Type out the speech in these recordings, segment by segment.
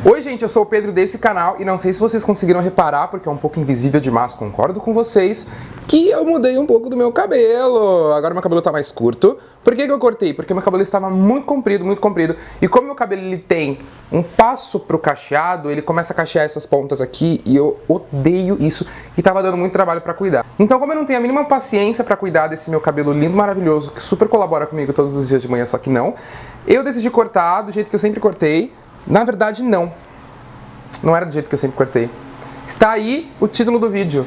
Oi gente, eu sou o Pedro desse canal e não sei se vocês conseguiram reparar, porque é um pouco invisível demais, concordo com vocês, que eu mudei um pouco do meu cabelo. Agora meu cabelo tá mais curto. Por que eu cortei? Porque meu cabelo estava muito comprido, e como meu cabelo ele tem um passo pro cacheado, ele começa a cachear essas pontas aqui e eu odeio isso e tava dando muito trabalho pra cuidar. Então, como eu não tenho a mínima paciência pra cuidar desse meu cabelo lindo, maravilhoso, que super colabora comigo todos os dias de manhã, só que não, eu decidi cortar do jeito que eu sempre cortei. Na verdade, não era do jeito que eu sempre cortei. Está aí o título do vídeo.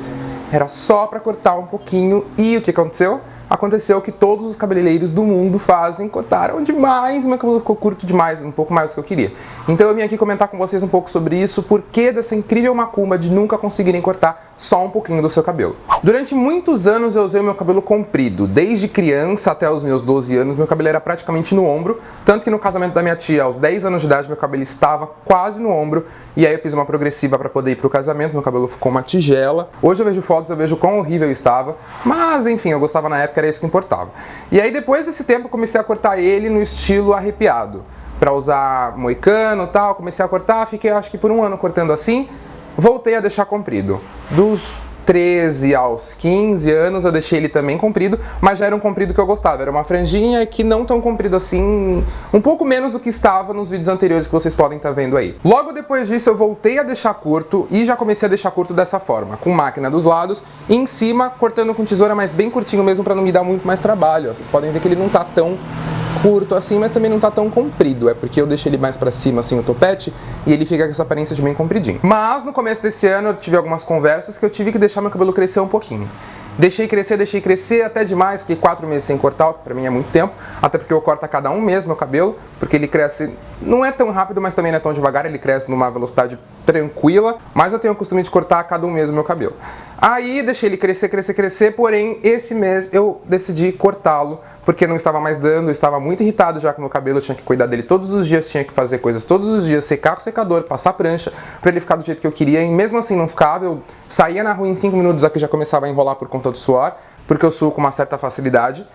Era só pra cortar um pouquinho. E o que aconteceu? Aconteceu que todos os cabeleireiros do mundo fazem, cortaram demais, meu cabelo ficou curto demais, um pouco mais do que eu queria. Então eu vim aqui comentar com vocês um pouco sobre isso, por que dessa incrível macumba de nunca conseguirem cortar só um pouquinho do seu cabelo. Durante muitos anos eu usei o meu cabelo comprido, desde criança até os meus 12 anos, meu cabelo era praticamente no ombro, tanto que no casamento da minha tia, aos 10 anos de idade, meu cabelo estava quase no ombro, e aí eu fiz uma progressiva para poder ir pro casamento, meu cabelo ficou uma tigela. Hoje eu vejo fotos, eu vejo quão horrível estava, mas enfim, eu gostava na época, era isso que importava. E aí depois desse tempo eu comecei a cortar ele no estilo arrepiado, pra usar moicano e tal, comecei a cortar, fiquei acho que por um ano cortando assim, voltei a deixar comprido. Dos 13 aos 15 anos eu deixei ele também comprido, mas já era um comprido que eu gostava, era uma franjinha que não tão comprido assim, um pouco menos do que estava nos vídeos anteriores que vocês podem estar vendo aí. Logo depois disso eu voltei a deixar curto e já comecei a deixar curto dessa forma, com máquina dos lados e em cima cortando com tesoura, mas bem curtinho mesmo para não me dar muito mais trabalho. Vocês podem ver que ele não tá tão curto assim, mas também não tá tão comprido, é porque eu deixei ele mais pra cima assim o topete e ele fica com essa aparência de bem compridinho. Mas no começo desse ano eu tive algumas conversas que eu tive que deixar meu cabelo crescer um pouquinho. Deixei crescer até demais, fiquei 4 meses sem cortar, que pra mim é muito tempo, até porque eu corto a cada um mês meu cabelo, porque ele cresce, não é tão rápido, mas também não é tão devagar, ele cresce numa velocidade tranquila, mas eu tenho o costume de cortar a cada um mês o meu cabelo. Aí deixei ele crescer, porém esse mês eu decidi cortá-lo, porque não estava mais dando, eu estava muito irritado já com o meu cabelo, eu tinha que cuidar dele todos os dias, tinha que fazer coisas todos os dias, secar com o secador, passar prancha, pra ele ficar do jeito que eu queria, e mesmo assim não ficava, eu saía na rua em 5 minutos, aqui já começava a enrolar por conta do suor, porque eu suo com uma certa facilidade.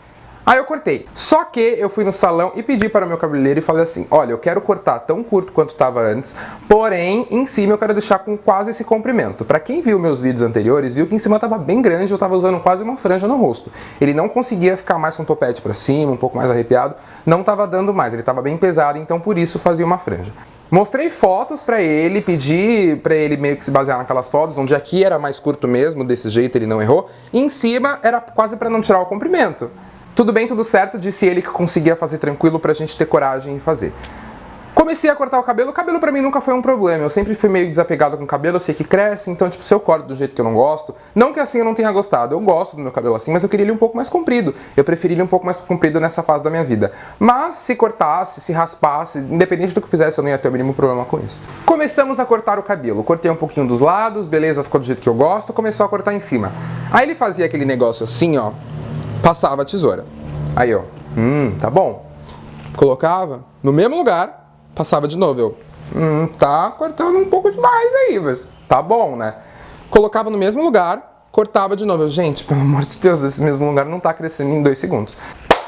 Aí eu cortei. Só que eu fui no salão e pedi para o meu cabeleireiro e falei assim, olha, eu quero cortar tão curto quanto estava antes, porém, em cima eu quero deixar com quase esse comprimento. Para quem viu meus vídeos anteriores, viu que em cima estava bem grande, eu estava usando quase uma franja no rosto. Ele não conseguia ficar mais com o topete para cima, um pouco mais arrepiado, não estava dando mais, ele estava bem pesado, então por isso fazia uma franja. Mostrei fotos pra ele, pedi pra ele meio que se basear naquelas fotos, onde aqui era mais curto mesmo, desse jeito ele não errou, e em cima era quase pra não tirar o comprimento. Tudo bem, tudo certo, disse ele que conseguia fazer tranquilo pra gente ter coragem em fazer. Comecei a cortar o cabelo pra mim nunca foi um problema, eu sempre fui meio desapegado com o cabelo, eu sei que cresce, então tipo, se eu corto do jeito que eu não gosto, não que assim eu não tenha gostado, eu gosto do meu cabelo assim, mas eu queria ele um pouco mais comprido, eu preferi ele um pouco mais comprido nessa fase da minha vida. Mas se cortasse, se raspasse, independente do que fizesse, eu não ia ter o mínimo problema com isso. Começamos a cortar o cabelo, cortei um pouquinho dos lados, beleza, ficou do jeito que eu gosto, começou a cortar em cima. Aí ele fazia aquele negócio assim, ó, passava a tesoura. Aí ó, tá bom. Colocava no mesmo lugar, passava de novo, eu, tá cortando um pouco demais aí, mas tá bom, né? Colocava no mesmo lugar, cortava de novo, eu, gente, pelo amor de Deus, esse mesmo lugar não tá crescendo em 2 segundos.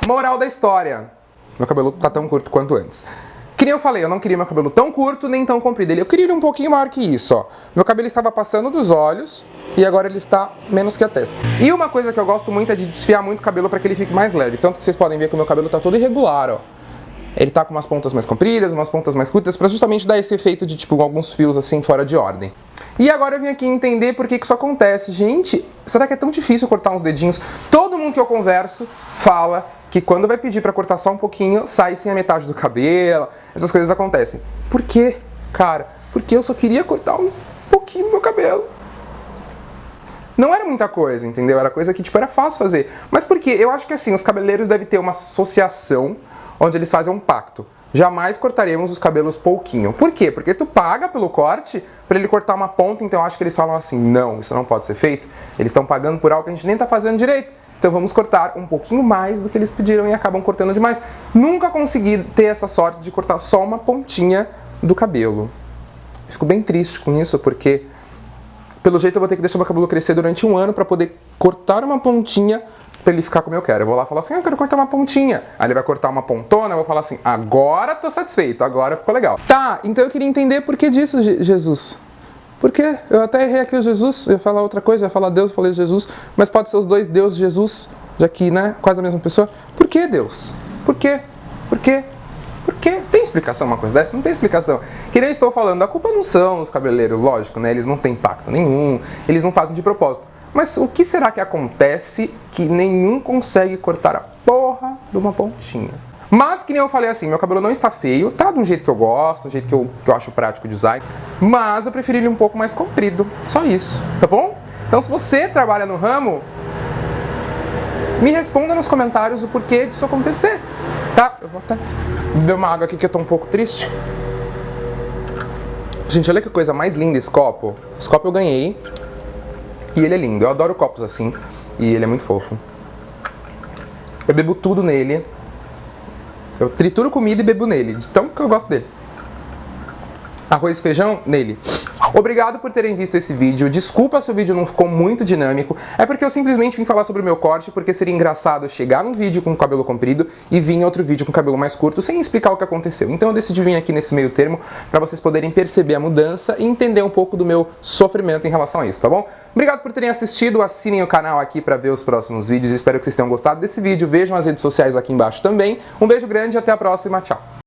Moral da história, meu cabelo tá tão curto quanto antes. Que nem eu falei, eu não queria meu cabelo tão curto nem tão comprido, eu queria ele um pouquinho maior que isso, ó. Meu cabelo estava passando dos olhos e agora ele está menos que a testa. E uma coisa que eu gosto muito é de desfiar muito o cabelo para que ele fique mais leve, tanto que vocês podem ver que o meu cabelo tá todo irregular, ó. Ele tá com umas pontas mais compridas, umas pontas mais curtas, pra justamente dar esse efeito de, tipo, alguns fios assim fora de ordem. E agora eu vim aqui entender por que isso acontece. Gente, será que é tão difícil cortar uns dedinhos? Todo mundo que eu converso fala que quando vai pedir pra cortar só um pouquinho, sai sem a metade do cabelo, essas coisas acontecem. Por quê, cara? Porque eu só queria cortar um pouquinho do meu cabelo. Não era muita coisa, entendeu? Era coisa que, tipo, era fácil fazer. Mas por quê? Eu acho que, assim, os cabeleireiros devem ter uma associação onde eles fazem um pacto. Jamais cortaremos os cabelos pouquinho. Por quê? Porque tu paga pelo corte para ele cortar uma ponta, então eu acho que eles falam assim, não, isso não pode ser feito. Eles estão pagando por algo que a gente nem tá fazendo direito. Então vamos cortar um pouquinho mais do que eles pediram e acabam cortando demais. Nunca consegui ter essa sorte de cortar só uma pontinha do cabelo. Fico bem triste com isso, porque pelo jeito eu vou ter que deixar meu cabelo crescer durante um ano para poder cortar uma pontinha pra ele ficar como eu quero. Eu vou lá e falar assim, eu quero cortar uma pontinha. Aí ele vai cortar uma pontona, eu vou falar assim, agora tô satisfeito, agora ficou legal. Tá, então eu queria entender por que disso, Jesus. Por quê? Eu até errei aqui o Jesus, eu ia falar outra coisa, eu ia falar Deus, eu falei Jesus, mas pode ser os dois Deus e Jesus, já que, né, quase a mesma pessoa. Por que Deus? Por quê? Por quê? Por quê? Tem explicação uma coisa dessa? Não tem explicação. Que nem eu estou falando, a culpa não são os cabeleireiros, lógico, né? Eles não têm impacto nenhum, eles não fazem de propósito. Mas o que será que acontece que nenhum consegue cortar a porra de uma pontinha? Mas, que nem eu falei assim, meu cabelo não está feio, tá de um jeito que eu gosto, de um jeito que eu acho prático de usar, mas eu preferi ele um pouco mais comprido, só isso, tá bom? Então, se você trabalha no ramo, me responda nos comentários o porquê disso acontecer, tá? Eu vou até beber uma água aqui que eu tô um pouco triste. Gente, olha que coisa mais linda esse copo. Esse copo eu ganhei e ele é lindo, eu adoro copos assim e ele é muito fofo. Eu bebo tudo nele. Eu trituro comida e bebo nele, de tão que eu gosto dele. Arroz e feijão, nele. Obrigado por terem visto esse vídeo. Desculpa se o vídeo não ficou muito dinâmico. É porque eu simplesmente vim falar sobre o meu corte, porque seria engraçado chegar num vídeo com o cabelo comprido e vir em outro vídeo com o cabelo mais curto, sem explicar o que aconteceu. Então eu decidi vir aqui nesse meio termo, para vocês poderem perceber a mudança e entender um pouco do meu sofrimento em relação a isso, tá bom? Obrigado por terem assistido. Assinem o canal aqui para ver os próximos vídeos. Espero que vocês tenham gostado desse vídeo. Vejam as redes sociais aqui embaixo também. Um beijo grande e até a próxima. Tchau!